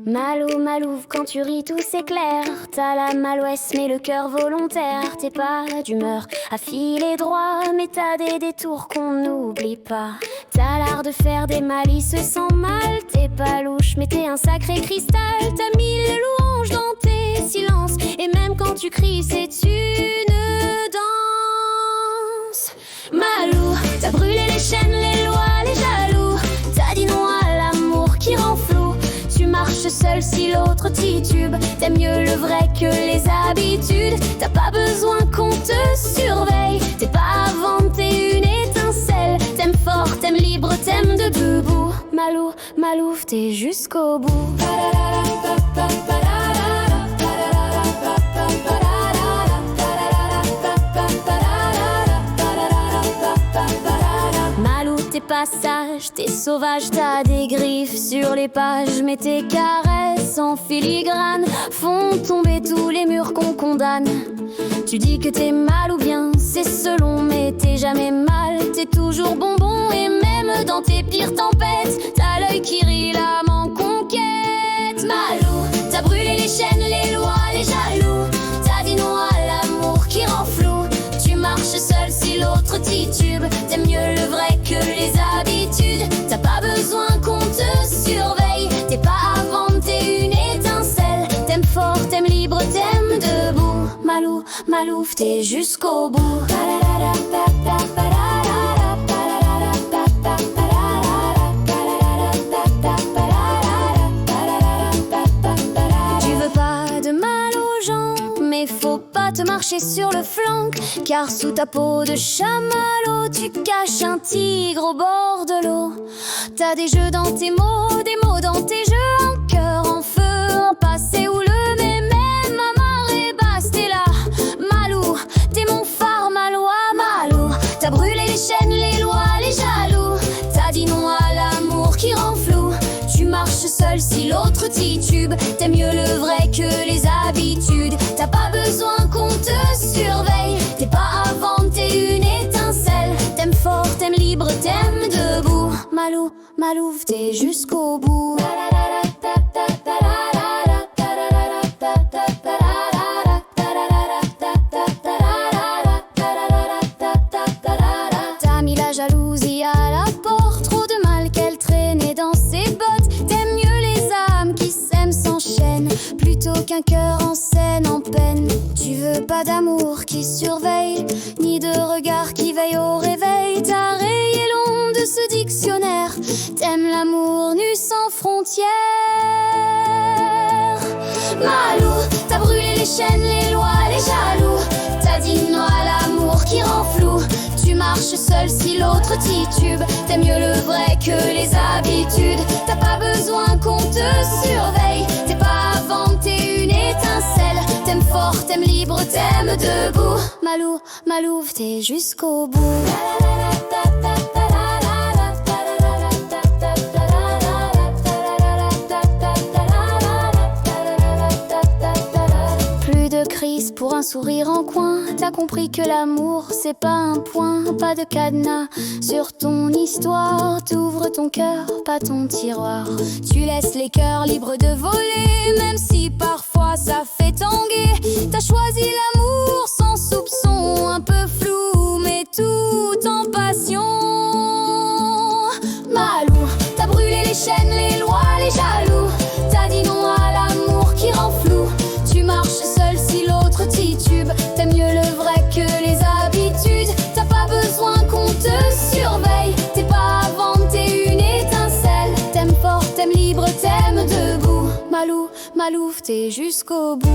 Malou, Malouf, quand tu ris tout s'éclaire. T'as la malouesse mais le cœur volontaire. T'es pas d'humeur à filer droit, mais t'as des détours qu'on n'oublie pas. T'as l'art de faire des malices sans mal. T'es pas louche mais t'es un sacré cristal. T'as mille louanges dans tes silences, et même quand tu cries c'est une danse. Malou, t'as brûlé les chaînes, les lois, les jaloux. T'as dit non à l'amour qui rend flou. Tu marches seul si l'autre titube. T'aimes mieux le vrai que les habitudes. T'as pas besoin qu'on te surveille. T'es pas avant, t'es une étincelle. T'aimes fort, t'aimes libre, t'aimes de debout. Malou, Malouf, t'es jusqu'au bout. T'es pas sage, t'es sauvage, t'as des griffes sur les pages, mais tes caresses en filigrane font tomber tous les murs qu'on condamne. Tu dis que t'es mal ou bien, c'est selon, mais t'es jamais mal, t'es toujours bonbon, et même dans tes pires tempêtes, t'as l'œil qui rit, l'âme en conquête. Malou, t'as brûlé les chaînes, les lois, les jaloux. T'as dit non à l'amour qui rend flou. Tu marches seul si l'autre titube. T'aimes mieux le vrai que les habitudes. T'as pas besoin qu'on te surveille. T'es pas avant, t'es une étincelle. T'aimes fort, t'aimes libre, t'aimes debout. Malou, Malouf, t'es jusqu'au bout. Tu veux pas de mal aux gens, mais faut pas te marcher sur le flanc, car sous ta peau de chamallow, tu caches un tigre au bord de l'eau. T'as des jeux dans tes mots, des mots dans tes jeux, un cœur en feu, un passé houleux, mais même à marée basse, t'es là. Malou, t'es mon phare, malois, Malou. T'as brûlé les chaînes, les lois, les jaloux. T'as dit non à l'amour qui rend flou. Tu marches seul si l'autre titube. T'aimes mieux le vrai que les habitudes. T'as pas besoin qu'on te surveille. T'es pas avant, t'es une étincelle. T'aimes fort, t'aimes libre, t'aimes debout. Malou, Malouf, t'es jusqu'au bout. T'as mis la jalousie à la porte. Trop de mal qu'elle traînait dans ses bottes. T'aimes mieux les âmes qui s'aiment s'enchaînent plutôt qu'un cœur en scène en peine. Tu veux pas d'amour qui surveille, ni de regard qui veille au réveil. T'as rayé l'onde de ce dictionnaire. T'aimes l'amour nu sans frontières. Malou, t'as brûlé les chaînes, les lois, les jaloux. T'as dit non à l'amour qui rend flou. Tu marches seul si l'autre titube. T'aimes mieux le vrai que les habitudes. T'as pas besoin qu'on te surveille. T'es pas avant, t'es une étincelle. T'aimes fort, t'aimes libre, t'aimes debout. Malou, Malouf, t'es jusqu'au bout. Plus de crise pour un sourire en coin. T'as compris que l'amour c'est pas un point, pas de cadenas sur ton histoire. T'ouvres ton cœur, pas ton tiroir. Tu laisses les cœurs libres de voler, même si parfois ça fait tanguer. T'as choisi l'amour sans soupçon, un peu flou mais tout en passion. Malou, t'as brûlé les chaînes, les lois, les jaloux. T'as dit non à l'amour qui rend flou. Tu marches seul si l'autre titube. T'aimes mieux le vrai que les habitudes. T'as pas besoin qu'on te surveille. T'es pas avant, t'es une étincelle. T'aimes fort, t'aimes libre, t'aimes debout. Malou, Malouf, t'es jusqu'au bout.